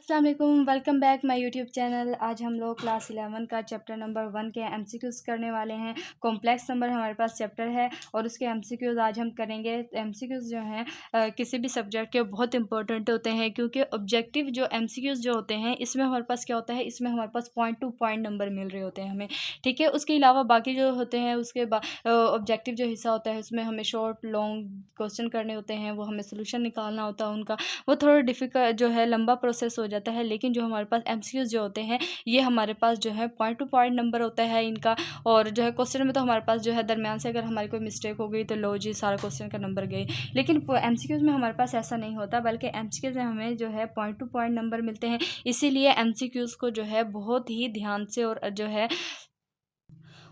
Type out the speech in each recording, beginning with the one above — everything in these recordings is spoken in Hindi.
अस्सलाम वालेकुम, welcome back my YouTube channel. आज हम लोग क्लास 11 का चैप्टर नंबर 1 के एमसीक्यूज़ करने वाले हैं। कॉम्प्लेक्स नंबर हमारे पास चैप्टर है और उसके एमसीक्यूज़ आज हम करेंगे। एमसीक्यूज़ जो हैं किसी भी सब्जेक्ट के बहुत इंपॉर्टेंट होते हैं, क्योंकि ऑब्जेक्टिव जो एमसीक्यूज़ जो होते हैं इसमें हमारे पास क्या होता है, इसमें हमारे पास पॉइंट टू पॉइंट नंबर मिल रहे होते हैं हमें, ठीक है। उसके अलावा बाकी जो होते हैं उसके ऑब्जेक्टिव जो हिस्सा होता है उसमें हमें शॉर्ट लॉन्ग क्वेश्चन करने होते हैं, वो हमें सोल्यूशन निकालना होता है उनका। वो थोड़ा डिफ़िकल्ट जो है लंबा प्रोसेस हो जाता है, लेकिन जो हमारे पास एमसीक्यूज़ जो होते हैं ये हमारे पास जो है पॉइंट टू पॉइंट नंबर होता है इनका। और जो है क्वेश्चन में तो हमारे पास जो है दरमियान से अगर हमारी कोई मिस्टेक हो गई तो लो जी सारा क्वेश्चन का नंबर गए, लेकिन एमसीक्यूज़ में हमारे पास ऐसा नहीं होता, बल्कि एमसीक्यूज़ में हमें जो है पॉइंट टू पॉइंट नंबर मिलते हैं। इसीलिए एमसीक्यूज़ को जो है बहुत ही ध्यान से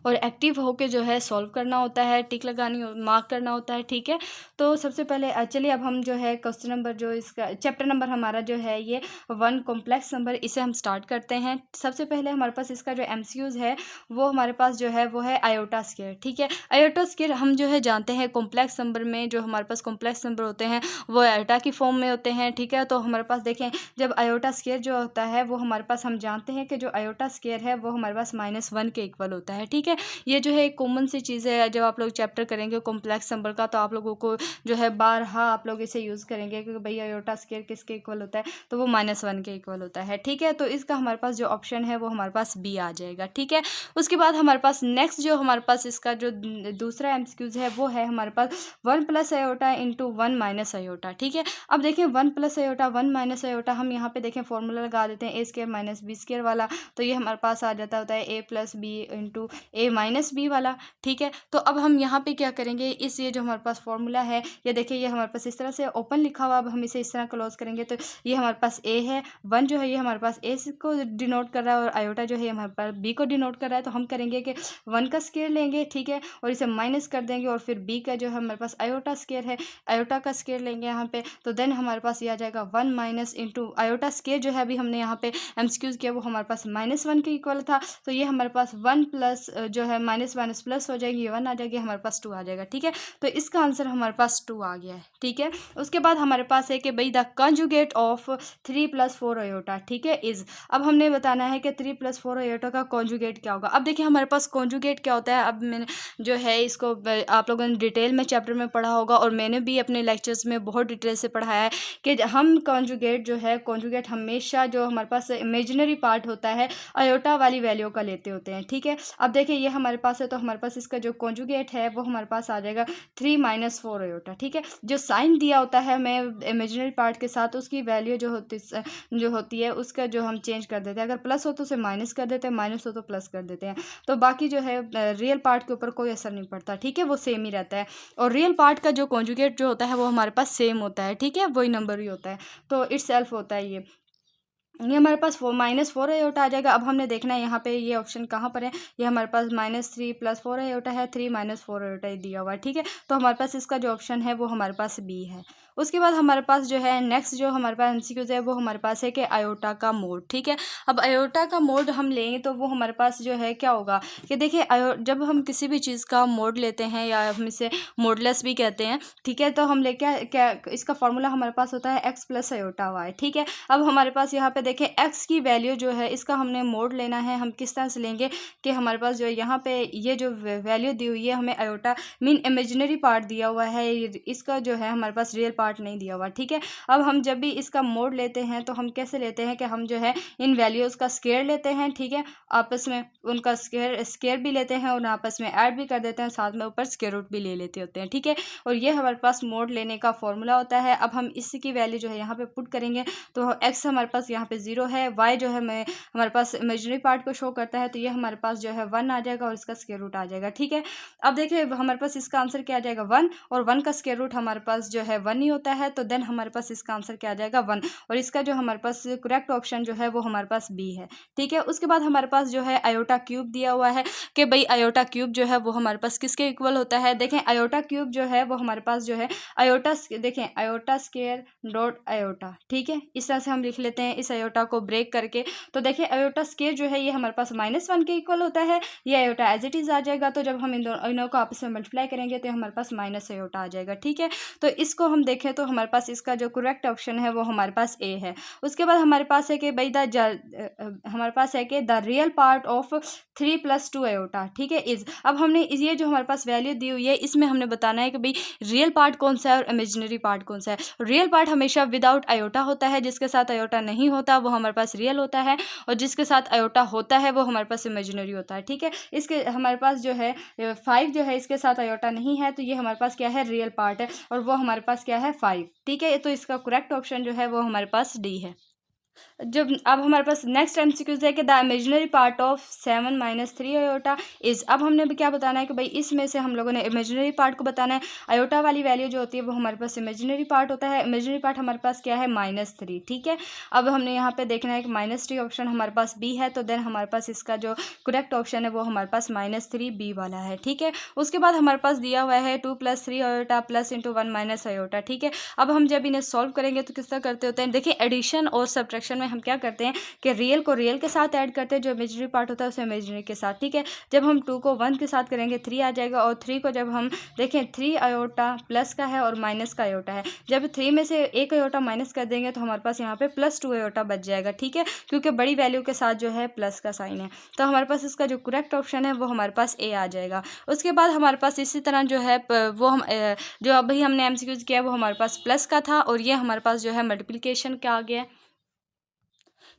और एक्टिव होके जो है सॉल्व करना होता है, टिक लगानी मार्क करना होता है, ठीक है। तो सबसे पहले चलिए अब हम जो है क्वेश्चन नंबर जो इसका चैप्टर नंबर हमारा जो है ये 1 कॉम्प्लेक्स नंबर, इसे हम स्टार्ट करते हैं। सबसे पहले हमारे पास इसका जो एमसीक्यूज़ है वो हमारे पास जो है वो है आयोटा स्क्वायर, ठीक है। आयोटा स्क्वायर हम जो है जानते हैं कॉम्प्लेक्स नंबर में जो हमारे पास कॉम्प्लेक्स नंबर होते हैं वो आयोटा की फॉर्म में होते हैं, ठीक है। तो हमारे पास देखें जब आयोटा स्क्वायर जो होता है वो हमारे पास हम जानते हैं कि जो आयोटा स्क्वायर है वो हमारे पास -1 के इक्वल होता है, ठीक है। ये जो है एक कॉमन सी चीज़ है, जब आप लोग चैप्टर करेंगे कॉम्प्लेक्स नंबर का तो आप लोगों को जो है बारहा आप लोग इसे यूज़ करेंगे कि भई आयोटा स्क्वायर किसके इक्वल होता है, तो वो -1 के इक्वल होता है, ठीक है। तो इसका हमारे पास जो ऑप्शन है वो हमारे पास बी आ जाएगा, ठीक है। उसके बाद हमारे पास नेक्स्ट जो हमारे पास इसका जो दूसरा एमसीक्यूज़ है वो है हमारे पास 1 + आयोटा × 1 - आयोटा, ठीक है। अब देखें 1 + आयोटा 1 - आयोटा, हम यहाँ पे देखें फॉर्मूला लगा देते हैं a² - b² वाला, तो ये हमारे पास आ जाता होता है a + b × a - b वाला, ठीक है। तो अब हम यहाँ पे क्या करेंगे, इस ये जो हमारे पास फॉर्मूला है ये देखिए ये हमारे पास इस तरह से ओपन लिखा हुआ, अब हम इसे इस तरह क्लोज करेंगे तो ये हमारे पास a है, 1 जो है ये हमारे पास a को डिनोट कर रहा है और आयोटा जो है हमारे पास b को डिनोट कर रहा है। तो हम करेंगे कि 1 का स्क्वायर लेंगे, ठीक है, और इसे माइनस कर देंगे और फिर b का जो है हमारे पास आयोटा स्क्वायर है, आयोटा का स्क्वायर लेंगे यहाँ पे, तो देन हमारे पास ये आ जाएगा 1 - आयोटा स्क्वायर जो है अभी हमने यहाँ पे एमसीक्यूज़ किया वो हमारे पास -1 के इक्वल था, तो ये हमारे पास 1 प्लस जो है माइनस माइनस प्लस हो जाएगी, 1 आ जाएगी, हमारे पास 2 आ जाएगा, ठीक है। तो इसका आंसर हमारे पास 2 आ गया है, ठीक है। उसके बाद हमारे पास है कि भाई द कंजुगेट ऑफ 3 + 4 आयोटा, ठीक है, इज। अब हमने बताना है कि 3 + 4 आयोटा का कॉन्जुगेट क्या होगा। अब देखिए हमारे पास कॉन्जुगेट क्या होता है, अब मैंने जो है इसको आप लोगों ने डिटेल में चैप्टर में पढ़ा होगा और मैंने भी अपने लेक्चर्स में बहुत डिटेल से पढ़ाया है कि हम कॉन्जुगेट जो है कॉन्जुगेट हमेशा जो हमारे पास इमेजिनरी पार्ट होता है आयोटा वाली वैल्यू का लेते होते हैं, ठीक है। अब देखिए ये हमारे पास है तो हमारे पास इसका जो कॉन्जुगेट है वो हमारे पास आ जाएगा 3 - 4 आयोटा, ठीक है। जो साइन दिया होता है हमें इमेजिनरी पार्ट के साथ उसकी वैल्यू जो होती है उसका जो हम चेंज कर देते हैं, अगर प्लस हो तो उसे माइनस कर देते हैं, माइनस हो तो प्लस कर देते हैं, तो बाकी जो है रियल पार्ट के ऊपर कोई असर नहीं पड़ता, ठीक है, वो सेम ही रहता है। और रियल पार्ट का जो कॉन्जुगेट जो होता है वो हमारे पास सेम होता है, ठीक है, वही नंबर ही होता है, तो इट्स सेल्फ होता है ये हमारे पास -4 आयोटा आ जाएगा। अब हमने देखना है यहाँ पे ये ऑप्शन कहाँ पर है, ये हमारे पास -3 + 4 आयोटा है, 3 - 4 आयोटा दिया हुआ है, ठीक है। तो हमारे पास इसका जो ऑप्शन है वो हमारे पास बी है। उसके बाद हमारे पास जो है नेक्स्ट जो हमारे पास एमसीक्यूज है वो हमारे पास है कि आयोटा का मोड, ठीक है। अब आयोटा का मोड हम लेंगे तो वो हमारे पास जो है क्या होगा कि देखिए जब हम किसी भी चीज़ का मोड लेते हैं या हम इसे मोडलेस भी कहते हैं, ठीक है, तो हम लेके क्या इसका फॉर्मूला हमारे पास होता है x + आयोटा y, ठीक है। अब हमारे पास यहाँ पे देखिए x की वैल्यू जो है इसका हमने मोड लेना है, हम किस तरह से लेंगे कि हमारे पास जो यहाँ पे ये जो वैल्यू दी हुई है हमें आयोटा मीन इमेजिनरी पार्ट दिया हुआ है, इसका जो है हमारे पास रियल पार्ट नहीं दिया हुआ, ठीक है। अब हम जब भी इसका मोड लेते हैं तो हम कैसे लेते हैं कि हम जो है इन वैल्यूज़ का स्क्वायर लेते हैं, ठीक है, आपस में उनका स्क्वायर भी लेते हैं और आपस में ऐड भी कर देते हैं, साथ में ऊपर स्क्वायर रूट भी ले लेते होते हैं, ठीक है। और ये हमारे पास मोड लेने का फॉर्मूला होता है। अब हम इसकी वैल्यू जो है यहाँ पे पुट करेंगे तो x हमारे पास यहाँ पे 0 है, y जो है हमारे पास इमेजिनरी पार्ट को शो करता है, तो ये हमारे पास जो है 1 आ जाएगा और इसका स्क्वायर रूट आ जाएगा, ठीक है। अब देखिए हमारे पास इसका आंसर क्या आ जाएगा 1, और 1 का स्क्वायर रूट हमारे पास जो है 1 ही होता है, तो देन हमारे पास इसका आंसर क्या आ जाएगा 1, और इसका जो हमारे पास करेक्ट ऑप्शन जो है वो हमारे पास बी है, ठीक है। उसके बाद हमारे पास जो है आयोटा क्यूब दिया हुआ है कि भाई आयोटा क्यूब जो है वो हमारे पास किसके इक्वल होता है। देखें आयोटा क्यूब जो है वो हमारे पास जो है आयोटा, देखें आयोटा स्क्वायर डॉट आयोटा, ठीक है, इस तरह से हम लिख लेते हैं इस आयोटा को ब्रेक करके। तो देखिए आयोटा स्क्वायर जो है ये हमारे पास -1 के इक्वल होता है, ये आयोटा एज इट इज़ आ जाएगा, तो जब हम इन दोनों को आपस में मल्टीप्लाई करेंगे तो हमारे पास माइनस आयोटा आ जाएगा, ठीक है। तो इसको हम देखें देखें तो हमारे पास इसका जो करेक्ट ऑप्शन है वो हमारे पास ए है। उसके बाद हमारे पास है कि भाई हमारे पास है कि the real part of 3 + 2 iota, ठीक है, इज। अब हमने ये जो हमारे पास वैल्यू दी हुई है इसमें हमने बताना है कि भाई रियल पार्ट कौन सा है और इमेजिनरी पार्ट कौन सा है। रियल पार्ट हमेशा विदाउट आयोटा होता है, जिसके साथ आयोटा नहीं होता वो हमारे पास रियल होता है, और जिसके साथ आयोटा होता है वो हमारे पास इमेजिनरी होता है, ठीक है। इसके हमारे पास जो है 5 जो है इसके साथ आयोटा नहीं है, तो ये हमारे पास क्या है, रियल पार्ट है, और वो हमारे पास क्या है, 5, ठीक है। तो इसका करेक्ट ऑप्शन जो है वो हमारे पास डी है। जब अब हमारे पास नेक्स्ट एमसीक्यूज है कि the imaginary part of 7 - 3 iota is. अब हमने भी क्या बताना है कि भाई इसमें से हम लोगों ने इमेजिनरी पार्ट को बताना है। आयोटा वाली वैल्यू जो होती है वो हमारे पास इमेजिनरी पार्ट होता है। इमेजिनरी पार्ट हमारे पास क्या है, -3, ठीक है। अब हमने यहाँ पे देखना है कि -3 ऑप्शन हमारे पास बी है, तो देन हमारे पास इसका जो करेक्ट ऑप्शन है वो हमारे पास -3 बी वाला है, ठीक है। उसके बाद हमारे पास दिया हुआ है 2 + 3 आयोटा प्लस इंटू 1 - आयोटा, ठीक है। अब हम जब इन्हें सॉल्व करेंगे तो किस तरह करते होते हैं, देखिए एडिशन और सब्ट्रैक्शन में हम क्या करते हैं कि रियल को रियल के साथ ऐड करते हैं, जो इमेजिनरी पार्ट होता है उसे इमेजिनरी के साथ, ठीक है। जब हम 2 को 1 के साथ करेंगे 3 आ जाएगा, और 3 को जब हम देखें 3 आयोटा प्लस का है और माइनस का आयोटा है, जब 3 में से एक आयोटा माइनस कर देंगे तो हमारे पास यहाँ पे +2 आयोटा बच जाएगा, ठीक है, क्योंकि बड़ी वैल्यू के साथ जो है प्लस का साइन है। तो हमारे पास इसका जो करेक्ट ऑप्शन है वो हमारे पास ए आ जाएगा। उसके बाद हमारे पास इसी तरह जो है वो हम जो अभी हमने एमसीक्यूज किया वो हमारे पास प्लस का था, और ये हमारे पास जो है मल्टीप्लिकेशन का आ गया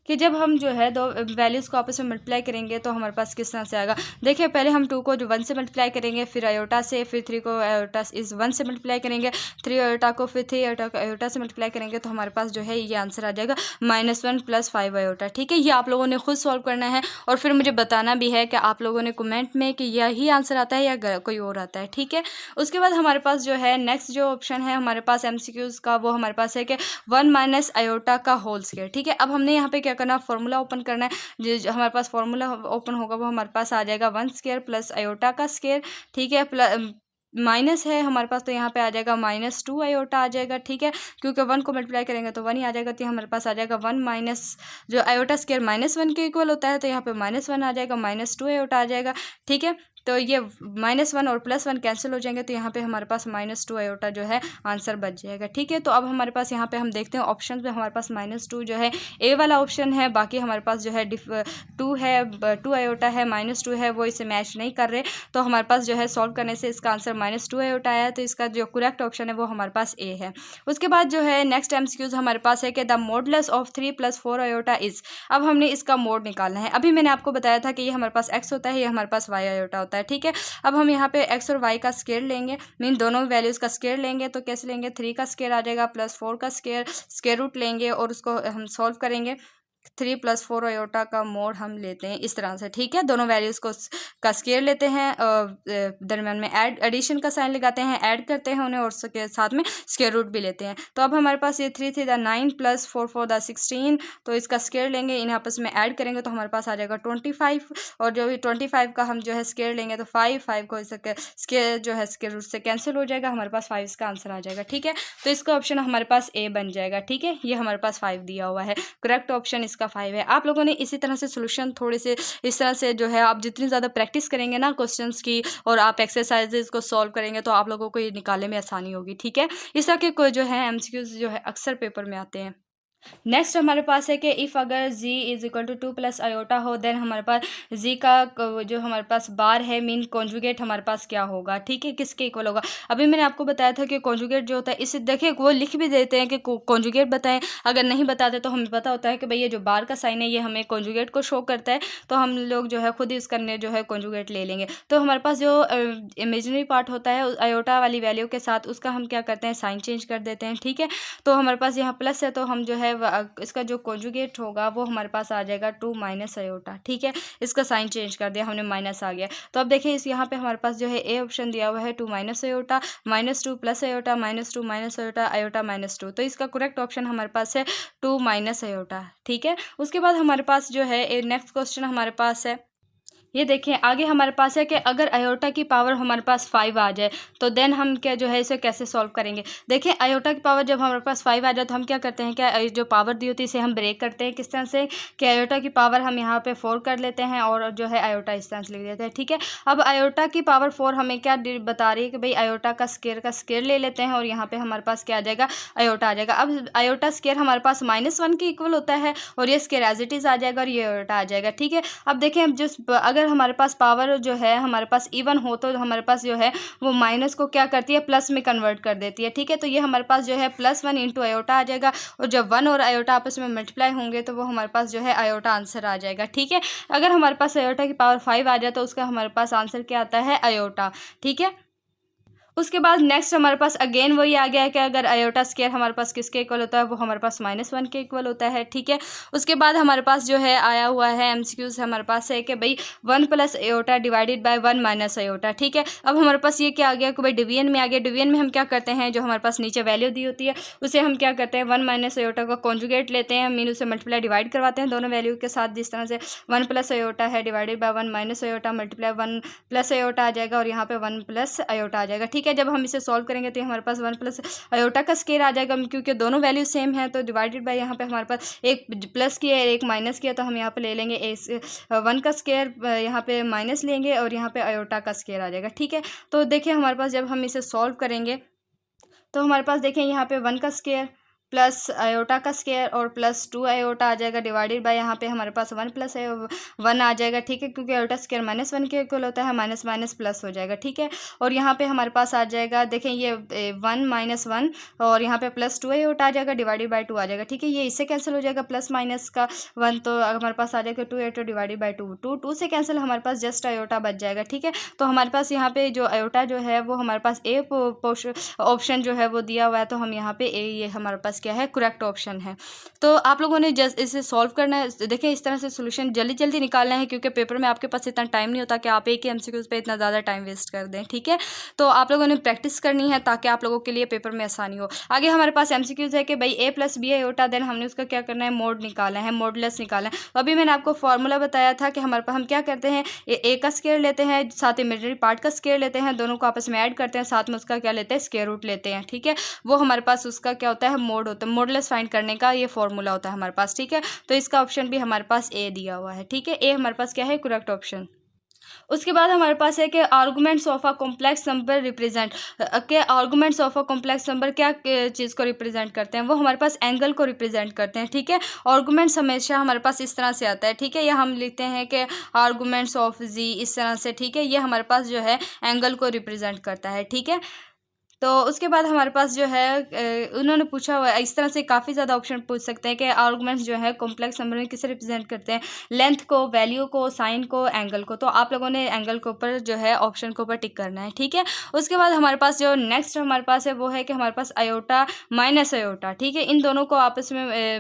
कि जब हम जो है दो वैल्यूज़ को आपस में मल्टीप्लाई करेंगे तो हमारे पास किस तरह से आएगा। देखिए पहले हम 2 को जो 1 से मल्टीप्लाई करेंगे, फिर आयोटा से, फिर 3 को आयोटा इस 1 से मल्टीप्लाई करेंगे, 3 आयोटा को, फिर 3 आयोटा को आयोटा से मल्टीप्लाई करेंगे, तो हमारे पास जो है ये आंसर आ जाएगा -1 + 5 आयोटा, ठीक है। ये आप लोगों ने खुद सॉल्व करना है, और फिर मुझे बताना भी है कि आप लोगों ने कमेंट में कि यही आंसर आता है या कोई और आता है, ठीक है। उसके बाद हमारे पास जो है नेक्स्ट जो ऑप्शन है हमारे पास एमसीक्यूज़ का, वो हमारे पास है कि 1 - आयोटा का होल स्क्वायर, ठीक है। अब हमने यहाँ पे क्या करना, फॉर्मूला ओपन करना है। जो हमारे पास फॉर्मूला ओपन होगा वो हमारे पास आ जाएगा 1 स्क्वायर + आयोटा का स्क्वायर, ठीक है, माइनस है हमारे पास, तो यहाँ पे आ जाएगा -2 आयोटा आ जाएगा, ठीक है, क्योंकि 1 को मल्टीप्लाई करेंगे तो 1 ही आ जाएगा, तो हमारे पास आ जाएगा 1 माइनस जो आयोटा स्क्वायर -1 के इक्वल होता है, तो यहाँ पे -1 आ जाएगा, -2 आयोटा आ जाएगा, ठीक है। तो ये -1 और +1 कैंसिल हो जाएंगे, तो यहाँ पे हमारे पास -2 आयोटा जो है आंसर बच जाएगा, ठीक है। तो अब हमारे पास यहाँ पे हम देखते हैं ऑप्शन में हमारे पास -2 जो है ए वाला ऑप्शन है, बाकी हमारे पास जो है 2 है, 2 आयोटा है, -2 है, वो इसे मैच नहीं कर रहे, तो हमारे पास जो है सॉल्व करने से इसका आंसर -2 आयोटा आया, तो इसका जो करेक्ट ऑप्शन है वो हमारे पास ए है। उसके बाद जो है नेक्स्ट एमसीक्यूज हमारे पास है कि the modulus of 3 + 4 iota is. अब हमने इसका मोड निकालना है। अभी मैंने आपको बताया था कि ये हमारे पास एक्स होता है, ये हमारे पास वाई आयोटा होता है, ठीक है। अब हम यहाँ पे एक्स और वाई का स्क्वायर लेंगे, मीन दोनों वैल्यूज़ का स्क्वायर लेंगे, तो कैसे लेंगे, 3 का स्क्वायर आ जाएगा +4 का स्क्वायर रूट लेंगे, और उसको हम सॉल्व करेंगे। 3 + 4 आयोटा का मोड हम लेते हैं इस तरह से, ठीक है। दोनों वैल्यूज़ को का स्क्वायर लेते हैं, दरम्यान में एडिशन का साइन लगाते हैं, ऐड करते हैं उन्हें, और उसके साथ में स्क्वायर रूट भी लेते हैं। तो अब हमारे पास ये 3 × 9 + 4 × 16, तो इसका स्क्वायर लेंगे, इन्हें आपस में ऐड करेंगे तो हमारे पास आ जाएगा 25, और जो भी 25 का हम जो है स्क्वायर लेंगे तो 5 को इसका स्क्वायर जो है स्क्वायर रूट से कैंसिल हो जाएगा, हमारे पास 5 इसका आंसर आ जाएगा, ठीक है। तो इसका ऑप्शन हमारे पास ए बन जाएगा, ठीक है। ये हमारे पास 5 दिया हुआ है, करेक्ट ऑप्शन इसका 5 है। आप लोगों ने इसी तरह से सोल्यूशन थोड़े से इस तरह से जो है आप जितनी ज़्यादा प्रैक्टिस करेंगे ना क्वेश्चंस की, और आप एक्सरसाइजेज को सॉल्व करेंगे, तो आप लोगों को ये निकालने में आसानी होगी, ठीक है। इस तरह के कोई जो है एमसीक्यूज जो है अक्सर पेपर में आते हैं। नेक्स्ट हमारे पास है कि इफ़ अगर z = 2 + आयोटा हो, देन हमारे पास z का जो हमारे पास बार है, मीन कॉन्जुगेट हमारे पास क्या होगा, ठीक है, किसके इक्वल होगा। अभी मैंने आपको बताया था कि कॉन्जुगेट जो होता है, इसे देखिए वो लिख भी देते हैं कि कॉन्जुगेट बताएं, अगर नहीं बताते तो हमें पता होता है कि भाई ये जो बार का साइन है ये हमें कॉन्जुगेट को शो करता है, तो हम लोग जो है खुद ही इसका जो है कॉन्जुगेट ले लेंगे। तो हमारे पास जो इमेजिनरी पार्ट होता है आयोटा वाली वैल्यू के साथ, उसका हम क्या करते हैं, साइन चेंज कर देते हैं, ठीक है। तो हमारे पास यहाँ प्लस है, तो हम जो है इसका जो कॉन्जुगेट होगा वो हमारे पास आ जाएगा 2 - आयोटा, ठीक है। इसका साइन चेंज कर दिया हमने, माइनस आ गया। तो अब देखिए इस यहाँ पे हमारे पास जो है ए ऑप्शन दिया हुआ है 2 - आयोटा, -2 + आयोटा, -2 - आयोटा, आयोटा -2, तो इसका करेक्ट ऑप्शन हमारे पास है 2 - आयोटा, ठीक है। उसके बाद हमारे पास जो है नेक्स्ट क्वेश्चन हमारे पास है ये देखें आगे हमारे पास है कि अगर आयोटा की पावर हमारे पास 5 आ जाए तो देन हम क्या जो है इसे कैसे सॉल्व करेंगे। देखिए आयोटा की पावर जब हमारे पास 5 आ जाए तो हम क्या करते हैं, क्या जो पावर दी होती है इसे हम ब्रेक करते हैं। किस तरह से कि आयोटा की पावर हम यहाँ पे 4 कर लेते हैं और जो है आयोटा इस तरह से लिख देते हैं, ठीक है। अब आयोटा की पावर 4 हमें क्या बता रही है कि भाई आयोटा का स्क्वायर ले लेते हैं और यहाँ पे हमारे पास क्या आ जाएगा, आयोटा आ जाएगा। अब आयोटा स्क्वायर हमारे पास -1 के इक्वल होता है और ये स्क्वायर एज इट इज़ आ जाएगा और ये आयोटा आ जाएगा, ठीक है। अब देखें अब जिस अगर हमारे पास पावर जो है हमारे पास इवन हो तो हमारे पास जो है वो माइनस को क्या करती है, प्लस में कन्वर्ट कर देती है, ठीक है। तो ये हमारे पास जो है +1 इंटू आयोटा आ जाएगा और जब 1 और आयोटा आपस में मल्टीप्लाई होंगे तो वो हमारे पास जो है आयोटा आंसर आ जाएगा, ठीक है। अगर हमारे पास आयोटा की पावर 5 आ जाए तो उसका हमारे पास आंसर क्या आता है, आयोटा, ठीक है। उसके बाद नेक्स्ट हमारे पास अगेन वही आ गया है कि अगर आयोटा स्क्वायर हमारे पास किसके इक्वल होता है, वो हमारे पास -1 के इक्वल होता है, ठीक है। उसके बाद हमारे पास जो है आया हुआ है एमसीक्यूज हमारे पास है कि भाई 1 + आयोटा डिवाइडेड बाय 1 - आयोटा, ठीक है। अब हमारे पास ये क्या आ गया कि भाई डिवीजन में आ गया। डिवीजन में हम क्या करते हैं, जो हमारे पास नीचे वैल्यू दी होती है उसे हम क्या करते हैं 1 - आयोटा का कॉन्जुगेट लेते हैं, मीन उसे मल्टीप्लाई डिवाइड करवाते हैं दोनों वैल्यू के साथ। जिस तरह से 1 + आयोटा है divided by 1 - iota multiply 1 + iota आ जाएगा और यहाँ पे 1 + आयोटा आ जाएगा, ठीक है। जब हम इसे सॉल्व करेंगे तो हमारे पास 1 + आयोटा का स्क्वायर आ जाएगा, क्योंकि दोनों वैल्यू सेम है तो डिवाइडेड बाय यहाँ पे हमारे पास एक प्लस किया है एक माइनस किया, तो हम यहाँ पे ले लेंगे 1 का स्क्वायर यहाँ पे माइनस लेंगे और यहाँ पे आयोटा का स्क्वायर आ जाएगा, ठीक है। तो देखिए हमारे पास जब हम इसे सॉल्व करेंगे तो हमारे पास देखें यहाँ पे 1 का स्क्वायर प्लस आयोटा का स्क्वायर और +2 आयोटा आ जाएगा डिवाइडेड बाय यहाँ पे हमारे पास 1 + 1 आ जाएगा, ठीक है। क्योंकि आयोटा स्क्वायर -1 के इक्वल होता है, माइनस माइनस प्लस हो जाएगा, ठीक है। और यहाँ पे हमारे पास आ जाएगा देखें ये 1 - 1 और यहाँ पे +2 आयोटा आ जाएगा डिवाइडेड बाय 2 आ जाएगा, ठीक है। ये इससे कैंसिल हो जाएगा प्लस माइनस का 1, तो हमारे पास आ जाएगा 2 आयोटा डिवाइडेड बाय 2 से कैंसिल हमारे पास जस्ट आयोटा बच जाएगा, ठीक है। तो हमारे पास यहाँ पे जो आयोटा जो है वो हमारे पास ए ऑप्शन जो है वो दिया हुआ है, तो हम यहाँ पे ए ये हमारे पास क्या है, करेक्ट ऑप्शन है। तो आप लोगों ने जस्ट इसे सॉल्व करना है। देखिए इस तरह से सोल्यूशन जल्दी जल्दी निकालना है, क्योंकि पेपर में आपके पास इतना टाइम नहीं होता कि आप एक ही एमसीक्यूज पे इतना ज़्यादा टाइम वेस्ट कर दें, ठीक है। तो आप लोगों ने प्रैक्टिस करनी है ताकि आप लोगों के लिए पेपर में आसानी हो। आगे हमारे पास एमसीक्यूज है कि भाई a + b आयोटा, देन हमने उसका क्या करना है, मोड निकालना है, मॉडुलस निकालना है। तो अभी मैंने आपको फॉर्मूला बताया था कि हमारे पास हम क्या करते हैं, a का स्क्वायर लेते हैं, साथ इमेजिनरी पार्ट का स्क्वायर लेते हैं, दोनों को आपस में ऐड करते हैं, साथ में उसका क्या लेते हैं, स्क्वायर रूट लेते हैं, ठीक है। वो हमारे पास उसका क्या होता है, मोड होता है, मॉडुलस फाइंड करने का ये फॉर्मूला होता है हमारे पास, ठीक है। तो इसका ऑप्शन भी हमारे पास ए दिया हुआ है, ठीक है। ए हमारे पास क्या है, करेक्ट ऑप्शन। उसके बाद हमारे पास है कि arguments of a complex number represent के arguments of a complex number क्या चीज़ को रिप्रेजेंट करते हैं, वो हमारे पास एंगल को रिप्रेजेंट करते हैं, ठीक है। आर्गुमेंट्स हमेशा हमारे पास इस तरह से आता है, ठीक है। या हम लिखते हैं कि आर्गुमेंट्स ऑफ जी इस तरह से, ठीक है। ये हमारे पास जो है एंगल को रिप्रेजेंट करता है, ठीक है। तो उसके बाद हमारे पास जो है उन्होंने पूछा हुआ है, इस तरह से काफ़ी ज़्यादा ऑप्शन पूछ सकते हैं कि आर्गुमेंट्स जो है कॉम्प्लेक्स नंबर में किसे रिप्रेजेंट करते हैं, लेंथ को, वैल्यू को, साइन को, एंगल को। तो आप लोगों ने एंगल के ऊपर जो है ऑप्शन के ऊपर टिक करना है, ठीक है। उसके बाद हमारे पास जो नेक्स्ट हमारे पास है वो है कि हमारे पास आयोटा माइनस आयोटा, ठीक है। इन दोनों को आपस में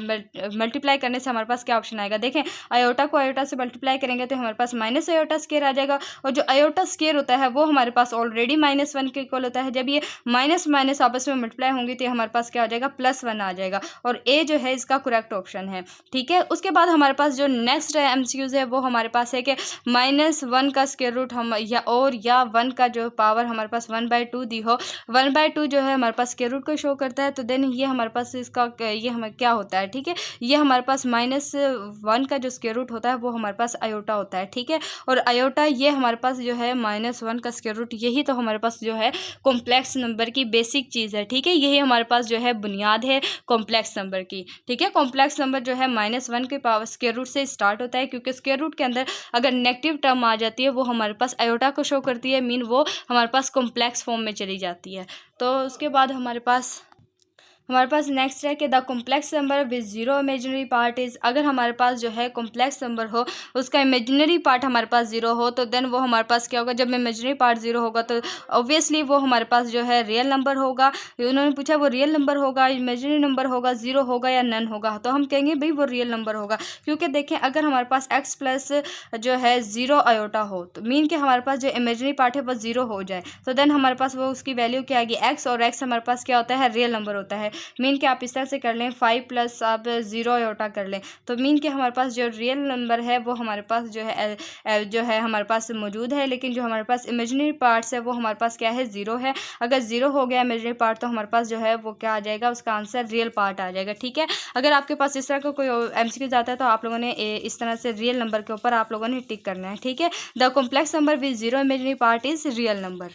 मल्टीप्लाई करने से हमारे पास क्या ऑप्शन आएगा, देखें आयोटा को आयोटा से मल्टीप्लाई करेंगे तो हमारे पास माइनस आयोटा स्क्वायर आ जाएगा, और जो आयोटा स्क्वायर होता है वो हमारे पास ऑलरेडी -1 के इक्वल होता है। जब ये माइनस माइनस आपस में मल्टीप्लाई होंगी तो हमारे पास क्या आ जाएगा, +1 आ जाएगा, और ए जो है इसका करेक्ट ऑप्शन है, ठीक है। उसके बाद हमारे पास जो नेक्स्ट एमसीक्यूज है वो हमारे पास है कि -1 का स्क्वायर रूट हम या 1 का जो पावर हमारे पास 1/2 दी हो, 1/2 जो है हमारे पास स्क्वायर रूट को शो करता है, तो देन ये हमारे पास इसका ये हमें क्या होता है, ठीक है। ये हमारे पास -1 का जो स्क्वायर रूट होता है वो हमारे पास आयोटा होता है, ठीक है। और आयोटा ये हमारे पास जो है -1 का स्क्वायर रूट, यही तो हमारे पास जो है कॉम्प्लेक्स नंबर की बेसिक चीज़ है, ठीक है। यही हमारे पास जो है बुनियाद है कॉम्प्लेक्स नंबर की, ठीक है। कॉम्प्लेक्स नंबर जो है -1 के पावर स्क्वायर रूट से स्टार्ट होता है, क्योंकि स्क्वायर रूट के अंदर अगर नेगेटिव टर्म आ जाती है वो हमारे पास आयोटा को शो करती है, मीन वो हमारे पास कॉम्प्लेक्स फॉर्म में चली जाती है। तो उसके बाद हमारे पास नेक्स्ट है कि the complex number with zero imaginary part is, अगर हमारे पास जो है कॉम्प्लेक्स नंबर हो उसका इमेजिनरी पार्ट हमारे पास जीरो हो तो देन वो हमारे पास क्या होगा, जब इमेजिनरी पार्ट जीरो होगा तो ऑब्वियसली वो हमारे पास जो है रियल नंबर होगा। उन्होंने पूछा वो रियल नंबर होगा, इमेजिनरी नंबर होगा, जीरो होगा या नन होगा, तो हम कहेंगे भाई वो रियल नंबर होगा, क्योंकि देखें अगर हमारे पास x प्लस जो है 0 आयोटा हो तो मीन कि हमारे पास जो इमेजिनरी पार्ट है वो 0 हो जाए, तो देन हमारे पास वो उसकी वैल्यू क्या आएगी, x, और x हमारे पास क्या होता है, रियल नंबर होता है। मीन के आप इस तरह से कर लें 5 प्लस आप 0 आयोटा कर लें, तो मीन के हमारे पास जो रियल नंबर है वो हमारे पास जो है हमारे पास मौजूद है, लेकिन जो हमारे पास इमेजिनरी पार्ट्स है वो हमारे पास क्या है, 0 है। अगर 0 हो गया इमेजिनरी पार्ट तो हमारे पास जो है वो क्या आ जाएगा, उसका आंसर रियल पार्ट आ जाएगा। ठीक है, अगर आपके पास इस तरह का कोई MCQ आता है तो आप लोगों ने इस तरह से रियल नंबर के ऊपर आप लोगों ने टिक करना है। ठीक है, the complex number with 0 imaginary part is real number.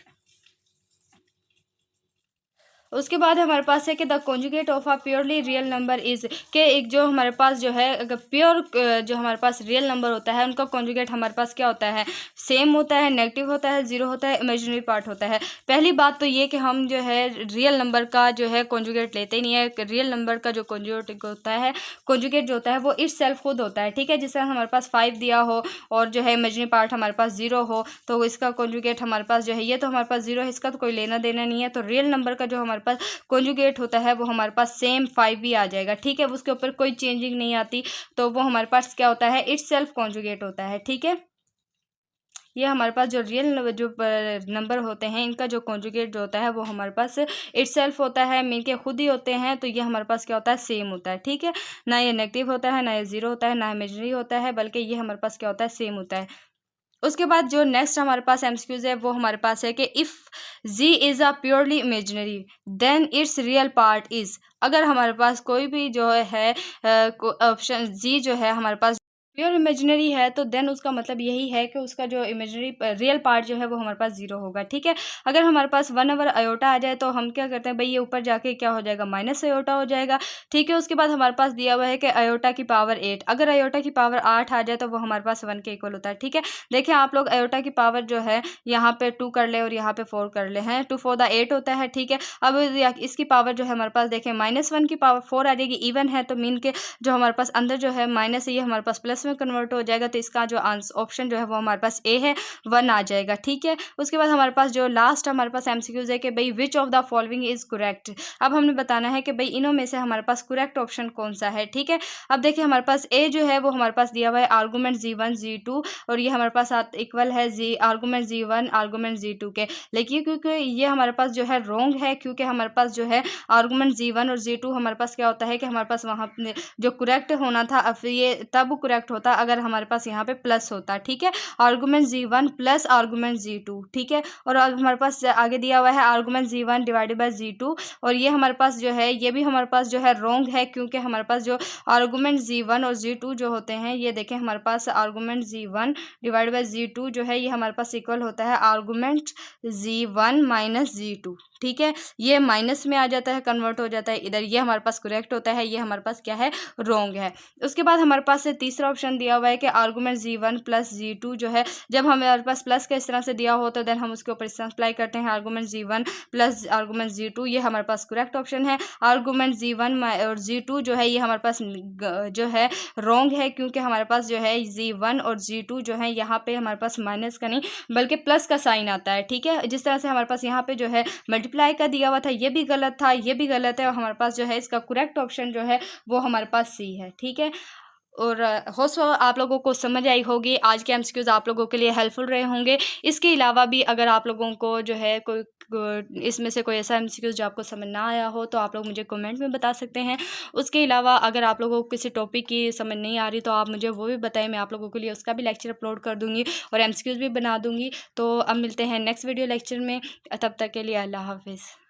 उसके बाद हमारे पास है कि the conjugate of a purely real number is, के एक जो हमारे पास जो है अगर प्योर जो हमारे पास रियल नंबर होता है उनका कॉन्जुगेट हमारे पास क्या होता है, सेम होता है, नेगेटिव होता है, 0 होता है, इमेजिनरी पार्ट होता है। पहली बात तो ये कि हम जो है रियल नंबर का जो है कॉन्जुगेट लेते ही नहीं है। रियल नंबर का जो कॉन्जुगेट होता है, कॉन्जुगेट जो होता है वो इट सेल्फ खुद होता है। ठीक है, जिस तरह हमारे पास 5 दिया हो और जो है इमेजिनरी पार्ट हमारे पास 0 हो तो इसका कॉन्जुगेट हमारे पास जो है, ये तो हमारे पास 0 है, इसका तो कोई लेना देना नहीं है। तो रियल नंबर का जो हमारे पास कॉन्जुगेट होता है वो हमारे पास सेम 5 ही आ जाएगा। ठीक है, उसके ऊपर कोई चेंजिंग नहीं आती, तो वो हमारे पास क्या होता है, इट सेल्फ कॉन्जुगेट होता है। ठीक है, ये हमारे पास जो रियल जो नंबर होते हैं इनका जो कॉन्जुगेट जो होता है वो हमारे पास इटसेल्फ होता है, मीन के खुद ही होते हैं, तो ये हमारे पास क्या होता है, सेम होता है। ठीक है, ना ये नेगेटिव होता है, ना ये 0 होता है, ना इमेजिनरी होता है, बल्कि ये हमारे पास क्या होता है, सेम होता है। उसके बाद जो नेक्स्ट हमारे पास MCQs है वो हमारे पास है कि if G is a purely imaginary then its real part is. अगर हमारे पास कोई भी जो है ऑप्शन जी जो है हमारे पास प्योर इमेजिनरी है तो देन उसका मतलब यही है कि उसका जो इमेजिनरी रियल पार्ट जो है वो हमारे पास 0 होगा। ठीक है, अगर हमारे पास 1 ओवर आयोटा आ जाए तो हम क्या करते हैं भाई, ये ऊपर जाके क्या हो जाएगा, माइनस आयोटा हो जाएगा। ठीक है, उसके बाद हमारे पास दिया हुआ है कि आयोटा की पावर 8, अगर आयोटा की पावर 8 आ जाए तो वो हमारे पास 1 के इक्वल होता है। ठीक है, देखिए आप लोग आयोटा की पावर जो है यहाँ पे 2 कर ले और यहाँ पे 4 कर ले हैं, 2 4 द 8 होता है। ठीक है, अब इसकी पावर जो है हमारे पास देखें -1 की पावर 4 आ जाएगी, इवन है तो मीन के जो हमारे पास अंदर जो है माइनस है ये हमारे पास प्लस में कन्वर्ट हो जाएगा, तो इसका जो ऑप्शन जो है वो हमारे पास ए है, 1 आ जाएगा। ठीक है, उसके बाद हमारे पास जो लास्ट हमारे पास MCQs है कि भाई which of the following is correct. अब हमने बताना है कि भाई इनों में से हमारे पास करेक्ट ऑप्शन कौन सा है। ठीक है, अब देखिए हमारे पास ए जो है वो हमारे पास दिया हुआ है आर्गूमेंट G1 G2 और ये हमारे पास इक्वल है आर्गूमेंट G1 आर्गूमेंट G2 के, लेकिन क्योंकि ये हमारे पास जो है रॉन्ग है, क्योंकि हमारे पास जो है आर्गूमेंट G1 और G2 हमारे पास क्या होता है कि हमारे पास वहाँ जो करेक्ट होना था, अब ये तब करेक्ट होता अगर हमारे पास यहाँ पे प्लस होता। ठीक है, argument G1 plus argument G2। ठीक है, और अब हमारे पास आगे दिया हुआ है argument G1 divided by G2 और ये हमारे पास जो है ये भी हमारे पास जो है रॉन्ग है, क्योंकि हमारे पास जो आर्गूमेंट G1 और G2 जो होते हैं, ये देखें हमारे पास argument G1 divided by G2 जो है ये हमारे पास इक्वल होता है आर्गूमेंट G1 माइनस G2। ठीक है, ये माइनस में आ जाता है, कन्वर्ट हो जाता है इधर, ये हमारे पास करेक्ट होता है, ये हमारे पास क्या है, रॉन्ग है। उसके बाद हमारे पास से तीसरा ऑप्शन दिया हुआ है कि आर्गूमेंट G1 प्लस G2 जो है, जब हमारे पास प्लस का इस तरह से दिया हो तो देन हम उसके ऊपर इस तरह अप्लाई करते हैं argument G1 plus argument G2, ये हमारे पास करेक्ट ऑप्शन है। आर्गूमेंट G1 और G2 जो है ये हमारे पास जो है रॉन्ग है, क्योंकि हमारे पास जो है G1 और G2 जो है यहाँ पे हमारे पास माइनस का नहीं बल्कि प्लस का साइन आता है। ठीक है, जिस तरह से हमारे पास यहाँ पे जो है मल्टीप्लाई का दिया हुआ था, ये भी गलत था, ये भी गलत है, और हमारे पास जो है इसका करेक्ट ऑप्शन जो है वो हमारे पास सी है। ठीक है, और होस्ट आप लोगों को समझ आई होगी, आज के MCQs आप लोगों के लिए हेल्पफुल रहे होंगे। इसके अलावा भी अगर आप लोगों को जो है कोई इसमें से कोई ऐसा MCQs जो आपको समझ ना आया हो तो आप लोग मुझे कमेंट में बता सकते हैं। उसके अलावा अगर आप लोगों को किसी टॉपिक की समझ नहीं आ रही तो आप मुझे वो भी बताएं, मैं आप लोगों के लिए उसका भी लेक्चर अपलोड कर दूँगी और MCQs भी बना दूँगी। तो अब मिलते हैं नेक्स्ट वीडियो लेक्चर में, तब तक के लिए अल्लाह हाफिज़।